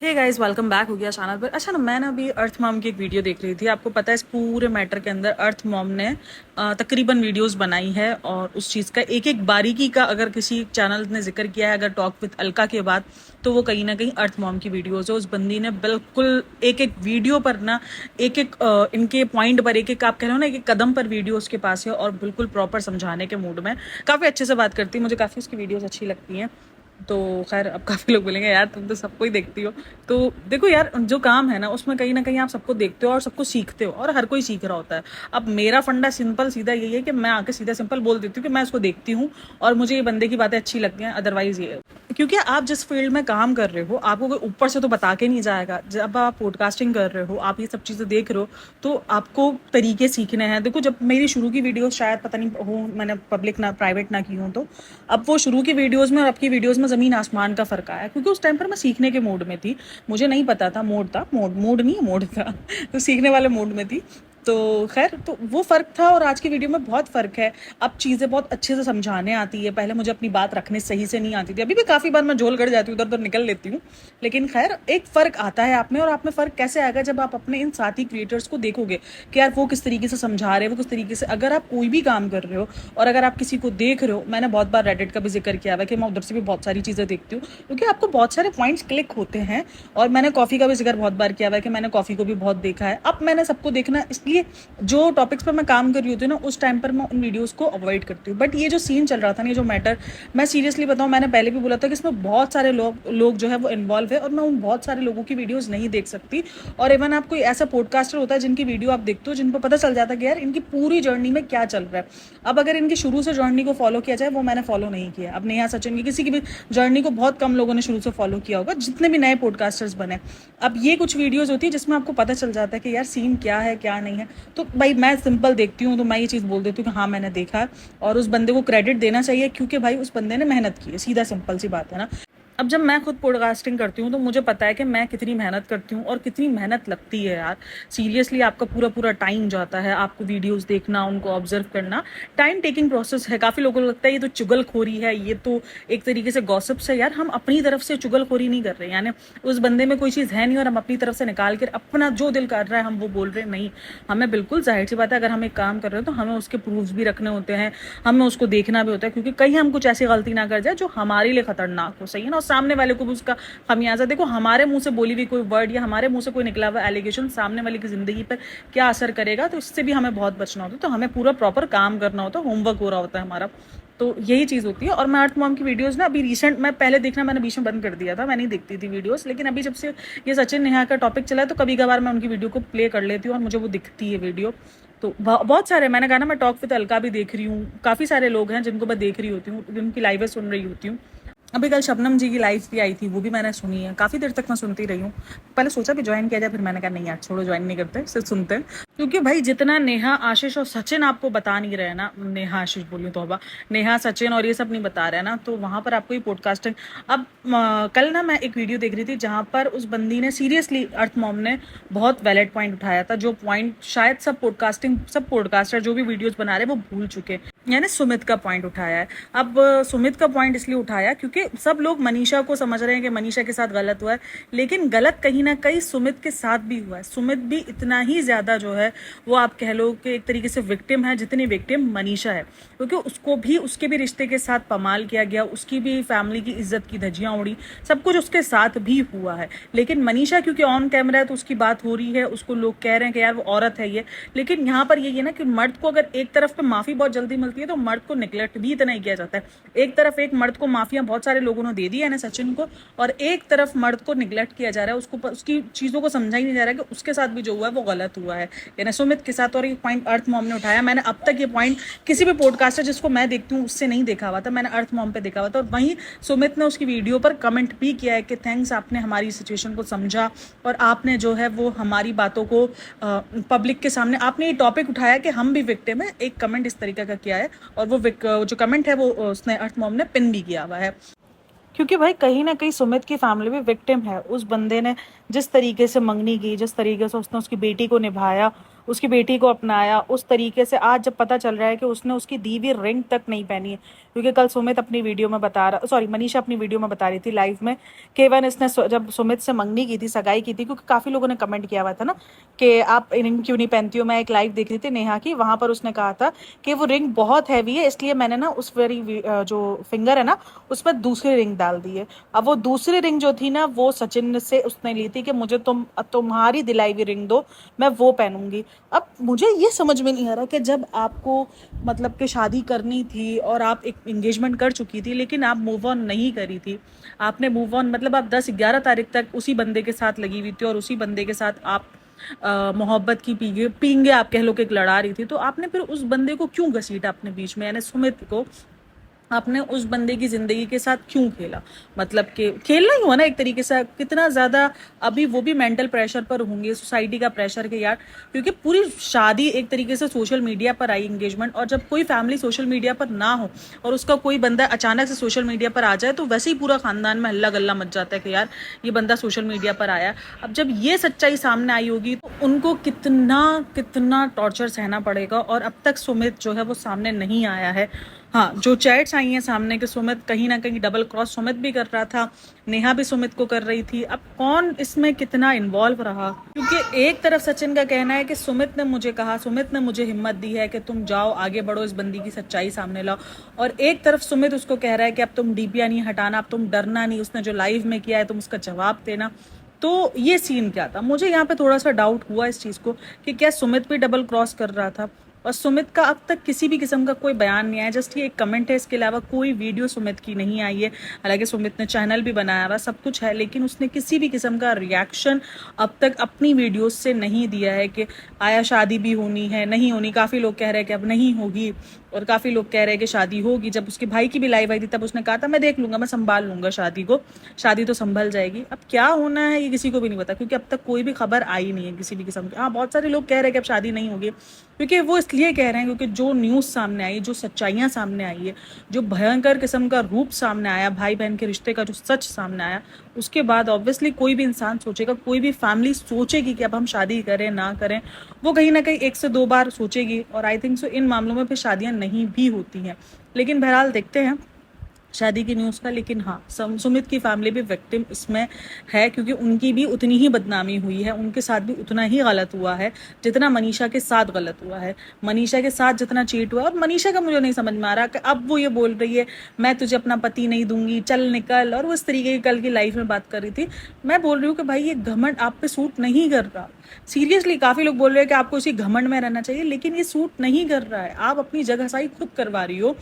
Hey guys, welcome back हो गया channel पर। अच्छा ना, मैं ना अभी अर्थ मॉम की एक वीडियो देख रही थी। आपको पता है इस पूरे मैटर के अंदर अर्थ मॉम ने तकरीबन वीडियोस बनाई है और उस चीज़ का एक एक बारीकी का अगर किसी चैनल ने जिक्र किया है, अगर टॉक विद अलका के बाद, तो वो कहीं ना कहीं अर्थ मॉम की वीडियोस है। उस बंदी ने बिल्कुल एक एक वीडियो पर ना एक एक इनके पॉइंट पर एक एक आप कह रहे हो ना, एक एक कदम पर वीडियो उसके पास है और बिल्कुल प्रॉपर समझाने के मूड में काफ़ी अच्छे से बात करती है। मुझे काफ़ी उसकी वीडियोज़ अच्छी लगती हैं। तो खैर, अब काफ़ी लोग बोलेंगे यार तुम तो सबको ही देखती हो। तो देखो यार, जो काम है ना उसमें कहीं ना कहीं आप सबको देखते हो और सबको सीखते हो और हर कोई सीख रहा होता है। अब मेरा फंडा सिंपल सीधा यही है कि मैं आके सीधा सिंपल बोल देती हूँ कि मैं उसको देखती हूँ और मुझे ये बंदे की बातें अच्छी लगती हैं। अदरवाइज ये, क्योंकि आप जिस फील्ड में काम कर रहे हो आपको कोई ऊपर से तो बता के नहीं जाएगा। जब आप पॉडकास्टिंग कर रहे हो, आप ये सब चीज़ें देख रहे हो, तो आपको तरीके सीखने हैं। देखो, जब मेरी शुरू की वीडियोस शायद पता नहीं हो, मैंने पब्लिक ना प्राइवेट ना की हूँ, तो अब वो शुरू की वीडियोस में और अब की वीडियोस में ज़मीन आसमान का फ़र्क आया, क्योंकि उस टाइम पर मैं सीखने के मूड में थी। मुझे नहीं पता था, मूड नहीं मूड था तो सीखने वाले मूड में थी। तो खैर, तो वो फ़र्क था और आज की वीडियो में बहुत फ़र्क है। अब चीज़ें बहुत अच्छे से समझाने आती है। पहले मुझे अपनी बात रखने सही से नहीं आती थी। अभी भी काफ़ी बार मैं झोल कर जाती हूँ, इधर उधर निकल लेती हूँ। लेकिन खैर, एक फ़र्क आता है आप में, और आप में फ़र्क कैसे आएगा जब आप अपने इन साथी क्रिएटर्स को देखोगे कि यार वो किस तरीके से समझा रहे हैं, वो किस तरीके से, अगर आप कोई भी काम कर रहे हो और अगर आप किसी को देख रहे हो। मैंने बहुत बार रेडिट का भी जिक्र किया हुआ है कि मैं उधर से भी बहुत सारी चीज़ें देखती हूँ, क्योंकि आपको बहुत सारे पॉइंट्स क्लिक होते हैं। और मैंने कॉफ़ी का भी जिक्र बहुत बार किया हुआ है कि मैंने कॉफ़ी को भी बहुत देखा है। अब मैंने सबको देखना, इसलिए जो टॉपिक्स पर मैं काम कर रही होती हूँ ना, उस टाइम पर मैं उन वीडियोज़ को अवॉइड करती हूँ। बट ये जो सीन चल रहा था ना, ये जो मैटर, मैं सीरियसली बताऊँ, मैंने पहले भी बोला था कि इसमें बहुत सारे लोग जो है वो इन्वॉल्व है और मैं उन बहुत सारे लोगों की वीडियोज़ नहीं देख सकती। और इवन आप कोई ऐसा पॉडकास्टर होता है जिनकी वीडियो आप देखते हो, जिन पर पता चल जाता है कि यार इनकी पूरी जर्नी में क्या चल रहा है। अब अगर इनकी शुरू से जर्नी को फॉलो किया जाए, वो मैंने फॉलो नहीं किया। अब नेहा सचिन की, किसी की भी जर्नी को बहुत कम लोगों ने शुरू से फॉलो किया होगा, जितने भी नए पॉडकास्टर्स बने। अब ये कुछ वीडियोज़ होती है जिसमें आपको पता चल जाता है कि यार सीन क्या है क्या नहीं है। तो भाई मैं सिंपल देखती हूँ, तो मैं ये चीज़ बोल देती हूँ कि हाँ मैंने देखा है, और उस बंदे को क्रेडिट देना चाहिए, क्योंकि भाई उस बंदे ने मेहनत की है। सीधा सिंपल सी बात है ना। अब जब मैं खुद पॉडकास्टिंग करती हूँ तो मुझे पता है कि मैं कितनी मेहनत करती हूँ और कितनी मेहनत लगती है यार। सीरियसली, आपका पूरा पूरा टाइम जाता है आपको वीडियोस देखना, उनको ऑब्जर्व करना। टाइम टेकिंग प्रोसेस है। काफ़ी लोगों को लगता है ये तो चुगलखोरी है, ये तो एक तरीके से गॉसिप्स है। यार, हम अपनी तरफ से चुगलखोरी नहीं कर रहे, यानी उस बंदे में कोई चीज़ है नहीं और हम अपनी तरफ से निकाल कर अपना जो दिल कर रहा है हम वो बोल रहे हैं। नहीं, हमें बिल्कुल जाहिर सी बात है, अगर हम एक काम कर रहे हैं तो हमें उसके प्रूफ्स भी रखने होते हैं, हमें उसको देखना भी होता है, क्योंकि कहीं हम कुछ ऐसी गलती ना कर जाए जो हमारे लिए खतरनाक हो। सही है ना, और सामने वाले को भी उसका खमियाजा। देखो, हमारे मुंह से बोली हुई कोई वर्ड या हमारे मुंह से कोई निकला हुआ एलिगेशन सामने वाले की जिंदगी पर क्या असर करेगा, तो इससे भी हमें बहुत बचना होता है। तो हमें पूरा प्रॉपर काम करना होता है, होमवर्क हो रहा होता है हमारा। तो यही चीज़ होती है। और मैं अर्थ मॉम की वीडियोस ना अभी रिसेंट, मैं पहले देखना मैंने बीच में बंद कर दिया था, मैं नहीं देखती थी वीडियोस, लेकिन अभी जब से ये सचिन नेहा का टॉपिक चला है तो कभी कभार मैं उनकी वीडियो को प्ले कर लेती हूँ और मुझे वो दिखती है वीडियो। तो बहुत सारे, मैंने कहा ना, मैं टॉक विद अलका भी देख रही हूँ। काफ़ी सारे लोग हैं जिनको मैं देख रही होती हूँ, जिनकी लाइवें सुन रही होती हूँ। अभी कल शबनम जी की लाइफ भी आई थी, वो भी मैंने सुनी है। काफ़ी देर तक मैं सुनती रही हूँ। पहले सोचा भी ज्वाइन किया जाए, फिर मैंने कहा नहीं यार छोड़ो, ज्वाइन नहीं करते, सिर्फ सुनते हैं। क्योंकि भाई जितना नेहा, आशीष और सचिन आपको बता नहीं रहे ना, नेहा आशीष बोली तो हवा, नेहा सचिन और ये सब नहीं बता रहे ना, तो वहाँ पर आपको ये पॉडकास्टिंग। अब कल ना मैं एक वीडियो देख रही थी जहाँ पर उस बंदी ने सीरियसली, अर्थ मॉम ने बहुत वैलिड पॉइंट उठाया था, जो पॉइंट शायद सब पॉडकास्टर जो भी वीडियोज बना रहे हैं वो भूल चुके हैं। यानी सुमित का पॉइंट उठाया है। अब सुमित का पॉइंट इसलिए उठाया क्योंकि सब लोग मनीषा को समझ रहे हैं कि मनीषा के साथ गलत हुआ है, लेकिन गलत कहीं ना कहीं सुमित के साथ भी हुआ है। सुमित भी इतना ही ज्यादा जो है वो आप कह लो कि एक तरीके से विक्टिम है जितनी विक्टिम मनीषा है, क्योंकि उसको भी, उसके भी रिश्ते के साथ पमाल किया गया, उसकी भी फैमिली की इज्जत की धज्जियां उड़ी, सब कुछ उसके साथ भी हुआ है। लेकिन मनीषा क्योंकि ऑन कैमरा है तो उसकी बात हो रही है, उसको लोग कह रहे हैं कि यार वो औरत है ये। लेकिन यहाँ पर ये ना कि मर्द को अगर एक तरफ पे माफी बहुत जल्दी मिलती है तो मर्द को निगलेक्ट भी इतना ही किया जाता है। एक तरफ एक मर्द को माफिया बहुत सारे लोगों ने दे दी है ना, सचिन को, और एक तरफ मर्द को निगलेक्ट किया जा रहा है, उसको उसकी चीजों को समझा ही नहीं जा रहा है कि उसके साथ भी जो हुआ है वो गलत हुआ है, यानी सुमित के साथ। और ये पॉइंट अर्थ मॉम ने उठाया। मैंने अब तक ये पॉइंट किसी भी पॉडकास्टर जिसको मैं देखती हूँ उससे नहीं देखा हुआ था, मैंने अर्थ मॉम पे देखा हुआ था। और वहीं सुमित ने उसकी वीडियो पर कमेंट भी किया है कि थैंक्स, आपने हमारी सिचुएशन को समझा और आपने जो है वो हमारी बातों को पब्लिक के सामने आपने ये टॉपिक उठाया कि हम भी विक्टिम है। एक कमेंट इस तरीके का किया है, और वो जो कमेंट है वो उसने, अर्थ मॉम ने पिन भी किया हुआ है। क्योंकि भाई कहीं ना कहीं सुमित की फैमिली भी विक्टिम है। उस बंदे ने जिस तरीके से मंगनी की, जिस तरीके से उसने उसकी बेटी को निभाया, उसकी बेटी को अपनाया उस तरीके से, आज जब पता चल रहा है कि उसने उसकी दी हुई रिंग तक नहीं पहनी है। क्योंकि कल सुमित अपनी वीडियो में बता रहा, सॉरी मनीषा अपनी वीडियो में बता रही थी लाइव में कि इवन इसने जब सुमित से मंगनी की थी, सगाई की थी, क्योंकि काफ़ी लोगों ने कमेंट किया हुआ था ना कि आप रिंग क्यों नहीं पहनती हो। मैं एक लाइव देख रही थी नेहा की, वहाँ पर उसने कहा था कि वो रिंग बहुत हैवी है, इसलिए मैंने ना उस वेरी जो फिंगर है ना उस पर दूसरी रिंग डाल दी है। अब वो दूसरी रिंग जो थी ना वो सचिन से उसने ली थी कि मुझे तुम्हारी दिलाई हुई रिंग दो, मैं वो पहनूंगी। अब मुझे ये समझ में नहीं आ रहा कि जब आपको मतलब कि शादी करनी थी और आप एक एंगेजमेंट कर चुकी थी, लेकिन आप मूव ऑन नहीं करी थी। आपने मूव ऑन मतलब आप 10-11 तारीख तक उसी बंदे के साथ लगी हुई थी और उसी बंदे के साथ आप मोहब्बत की पींगे आप कह लो कि एक लड़ा रही थी। तो आपने फिर उस बंदे को क्यों घसीटा अपने बीच में, यानी सुमित को आपने उस बंदे की जिंदगी के साथ क्यों खेला। मतलब कि खेलना ही हुआ ना एक तरीके से। कितना ज्यादा अभी वो भी मेंटल प्रेशर पर होंगे, सोसाइटी का प्रेशर के यार, क्योंकि पूरी शादी एक तरीके से सोशल मीडिया पर आई, एंगेजमेंट। और जब कोई फैमिली सोशल मीडिया पर ना हो और उसका कोई बंदा अचानक से सोशल मीडिया पर आ जाए तो वैसे ही पूरा खानदान में हल्ला गल्ला मच जाता है कि यार ये बंदा सोशल मीडिया पर आया। अब जब ये सच्चाई सामने आई होगी तो उनको कितना कितना टॉर्चर सहना पड़ेगा। और अब तक सुमित जो है वो सामने नहीं आया है। हाँ, जो चैट्स आई हैं सामने कि सुमित कहीं ना कहीं डबल क्रॉस सुमित भी कर रहा था, नेहा भी सुमित को कर रही थी। अब कौन इसमें कितना इन्वॉल्व रहा, क्योंकि एक तरफ सचिन का कहना है कि सुमित ने मुझे कहा, सुमित ने मुझे हिम्मत दी है कि तुम जाओ आगे बढ़ो, इस बंदी की सच्चाई सामने लाओ। और एक तरफ सुमित उसको कह रहा है कि अब तुम डीपीआ नहीं हटाना, अब तुम डरना नहीं, उसने जो लाइव में किया है तुम उसका जवाब देना। तो ये सीन क्या था, मुझे यहाँ पे थोड़ा सा डाउट हुआ इस चीज़ को कि क्या सुमित भी डबल क्रॉस कर रहा था। और सुमित का अब तक किसी भी किस्म का कोई बयान नहीं आया, जस्ट ये एक कमेंट है, इसके अलावा कोई वीडियो सुमित की नहीं आई है। हालांकि सुमित ने चैनल भी बनाया हुआ, सब कुछ है, लेकिन उसने किसी भी किस्म का रिएक्शन अब तक अपनी वीडियोस से नहीं दिया है कि आया शादी भी होनी है नहीं होनी। काफ़ी लोग कह रहे हैं कि अब नहीं होगी और काफ़ी लोग कह रहे हैं कि शादी होगी। जब उसकी भाई की भी लाइव आई थी तब उसने कहा था मैं देख लूंगा, मैं संभाल लूंगा शादी को, शादी तो संभल जाएगी। अब क्या होना है ये किसी को भी नहीं पता, क्योंकि अब तक कोई भी खबर आई नहीं है किसी भी किस्म की। हाँ, बहुत सारे लोग कह रहे हैं कि अब शादी नहीं होगी, क्योंकि वो इसलिए कह रहे हैं क्योंकि जो न्यूज़ सामने आई, जो सच्चाइयाँ सामने आई है, जो भयंकर किस्म का रूप सामने आया, भाई बहन के रिश्ते का जो सच सामने आया, उसके बाद ऑब्वियसली कोई भी इंसान सोचेगा, कोई भी फैमिली सोचेगी कि अब हम शादी करें ना करें। वो कहीं ना कहीं 1 से 2 बार सोचेगी और आई थिंक सो इन मामलों में फिर शादियां नहीं भी होती हैं। लेकिन बहरहाल देखते हैं शादी की न्यूज़ का। लेकिन हाँ, सुमित की फैमिली भी विक्टिम इसमें है, क्योंकि उनकी भी उतनी ही बदनामी हुई है, उनके साथ भी उतना ही गलत हुआ है जितना मनीषा के साथ गलत हुआ है। मनीषा के साथ जितना चीट हुआ, और मनीषा का मुझे नहीं समझ में आ रहा कि अब वो ये बोल रही है मैं तुझे अपना पति नहीं दूंगी, चल निकल, और वो इस तरीके की कल की लाइफ में बात कर रही थी। मैं बोल रही हूँ कि भाई ये घमंड आप पे सूट नहीं कर रहा। सीरियसली काफ़ी लोग बोल रहे हैं कि आपको इसी घमंड में रहना चाहिए, लेकिन ये सूट नहीं कर रहा है। आप अपनी जगह सही खुद करवा रही हो,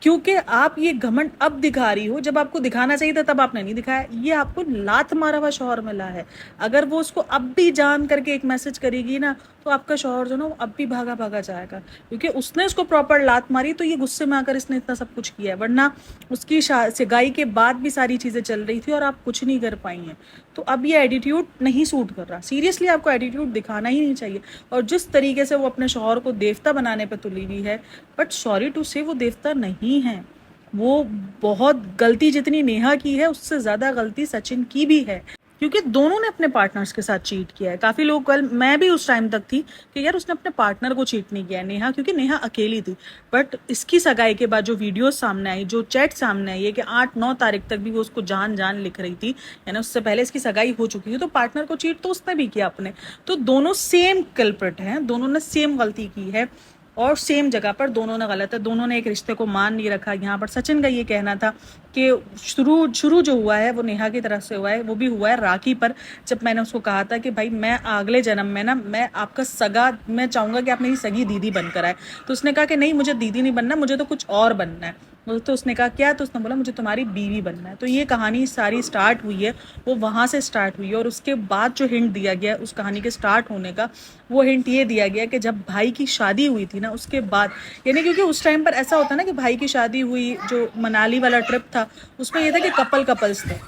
क्योंकि आप ये घमंड अब दिखा रही हो, जब आपको दिखाना चाहिए था तब आपने नहीं दिखाया। ये आपको लात मारा हुआ शौहर मिला है। अगर वो उसको अब भी जान करके एक मैसेज करेगी ना तो आपका शौहर जो ना वो अब भी भागा भागा जाएगा, क्योंकि उसने उसको प्रॉपर लात मारी तो ये गुस्से में आकर इसने इतना सब कुछ किया है। वरना उसकी सगाई के बाद भी सारी चीज़ें चल रही थी और आप कुछ नहीं कर पाई हैं। तो अब ये एटीट्यूड नहीं सूट कर रहा। सीरियसली आपको एटीट्यूड दिखाना ही नहीं चाहिए। और जिस तरीके से वो अपने शौहर को देवता बनाने पर तुली हुई है, बट सॉरी टू से वो देवता नहीं है। वो बहुत गलती जितनी नेहा की है उससे ज़्यादा गलती सचिन की भी है, क्योंकि दोनों ने अपने पार्टनर्स के साथ चीट किया है। काफ़ी लोग, कल मैं भी उस टाइम तक थी कि यार उसने अपने पार्टनर को चीट नहीं किया है नेहा, क्योंकि नेहा अकेली थी। बट इसकी सगाई के बाद जो वीडियो सामने आई, जो चैट सामने आई है कि 8-9 तारीख तक भी वो उसको जान जान लिख रही थी, यानी उससे पहले इसकी सगाई हो चुकी थी, तो पार्टनर को चीट तो उसने भी किया अपने। तो दोनों सेम कल्प्रिट हैं, दोनों ने सेम गलती की है और सेम जगह पर दोनों ने गलत है। दोनों ने एक रिश्ते को मान नहीं रखा। यहाँ पर सचिन का ये कहना था कि शुरू जो हुआ है वो नेहा की तरफ से हुआ है, वो भी हुआ है राखी पर। जब मैंने उसको कहा था कि भाई मैं अगले जन्म में ना मैं आपका सगा, मैं चाहूँगा कि आप मेरी सगी दीदी बनकर आए, तो उसने कहा कि नहीं मुझे दीदी नहीं बनना, मुझे तो कुछ और बनना है। तो उसने कहा क्या, तो उसने बोला मुझे तुम्हारी बीवी बनना है। तो ये कहानी सारी स्टार्ट हुई है, वो वहाँ से स्टार्ट हुई है। और उसके बाद जो हिंट दिया गया उस कहानी के स्टार्ट होने का, वो हिंट ये दिया गया कि जब भाई की शादी हुई थी ना उसके बाद, यानी क्योंकि उस टाइम पर ऐसा होता ना कि भाई की शादी हुई, जो मनाली वाला ट्रिप था उसमें ये था कि कपल्स थे,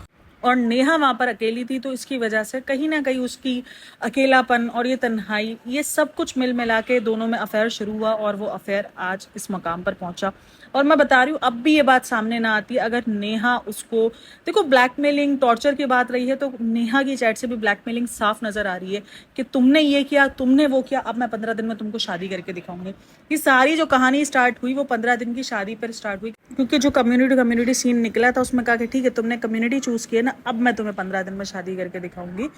और नेहा वहां पर अकेली थी, तो इसकी वजह से कहीं ना कहीं उसकी अकेलापन और ये तन्हाई, ये सब कुछ मिल मिला के दोनों में अफेयर शुरू हुआ और वो अफेयर आज इस मकाम पर पहुंचा। और मैं बता रही हूँ, अब भी ये बात सामने ना आती अगर नेहा उसको, देखो ब्लैकमेलिंग टॉर्चर की बात रही है तो नेहा की चैट से भी ब्लैकमेलिंग साफ नजर आ रही है कि तुमने ये किया, तुमने वो किया, अब मैं 15 दिन में तुमको शादी करके दिखाऊंगी। ये सारी जो कहानी स्टार्ट हुई वो 15 दिन की शादी पर स्टार्ट हुई, क्योंकि जो कम्युनिटी सीन निकला था उसमें कहा कि ठीक है तुमने कम्युनिटी चूज किया ना, अब मैं तुम्हें 15 दिन में शादी करके दिखाऊंगी।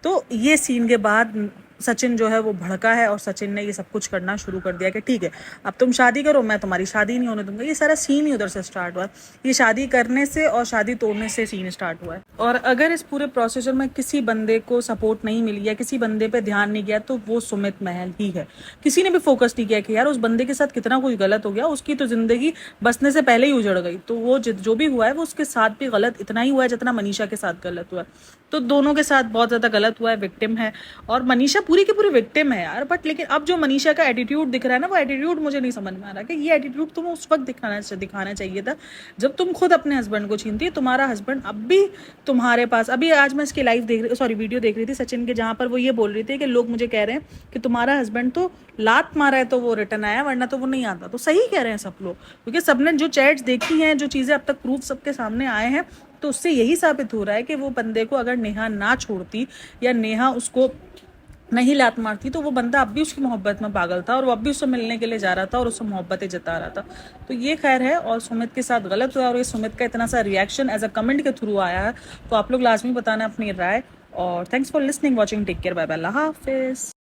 तो ये सीन के बाद सचिन जो है वो भड़का है और सचिन ने ये सब कुछ करना शुरू कर दिया कि ठीक है अब तुम शादी करो, मैं तुम्हारी शादी नहीं होने दूंगा। ये सारा सीन ही उधर से स्टार्ट हुआ, ये शादी करने से और शादी तोड़ने से सीन स्टार्ट हुआ है। और अगर इस पूरे प्रोसीजर में किसी बंदे को सपोर्ट नहीं मिली या किसी बंदे पे ध्यान नहीं गया तो वो सुमित महल ही है। किसी ने भी फोकस नहीं किया कि यार उस बंदे के साथ कितना कुछ गलत हो गया, उसकी तो जिंदगी बसने से पहले ही उजड़ गई। तो वो जो भी हुआ है वो उसके साथ भी गलत इतना ही हुआ है जितना मनीषा के साथ गलत हुआ है। तो दोनों के साथ बहुत ज्यादा गलत हुआ है, विक्टिम है और मनीषा पूरी की पूरी विक्टिम है यार। बट लेकिन अब जो मनीषा का एटीट्यूड दिख रहा है ना, वो एटीट्यूड मुझे नहीं समझ में आ रहा कि ये एटीट्यूड तुम्हें उस वक्त दिखाना चाहिए था जब तुम खुद अपने हस्बैंड को छीनती है। तुम्हारा हस्बैंड अब भी तुम्हारे पास, अभी आज मैं इसकी लाइव वीडियो देख रही थी सचिन के, जहां पर वो ये बोल रही थी कि लोग मुझे कह रहे हैं कि तुम्हारा हस्बैंड तो लात मारा है तो वो रिटर्न आया, वरना तो वो नहीं आता। तो सही कह रहे हैं सब लोग, क्योंकि सबने जो चैट्स देखी हैं, जो चीजें अब तक प्रूफ सबके सामने आए हैं, तो उससे यही साबित हो रहा है कि वो बंदे को अगर नेहा ना छोड़ती या नेहा उसको नहीं लात मारती तो वो बंदा अब भी उसकी मोहब्बत में पागल था और वो अब भी उससे मिलने के लिए जा रहा था और उससे मोहब्बतें जता रहा था। तो ये खैर है, और सुमित के साथ गलत हुआ और ये सुमित का इतना सा रिएक्शन एज अ कमेंट के थ्रू आया है। तो आप लोग लाजमी बताना अपनी राय। और thanks for listening, watching, take care, bye bye, अल्लाह हाफिज।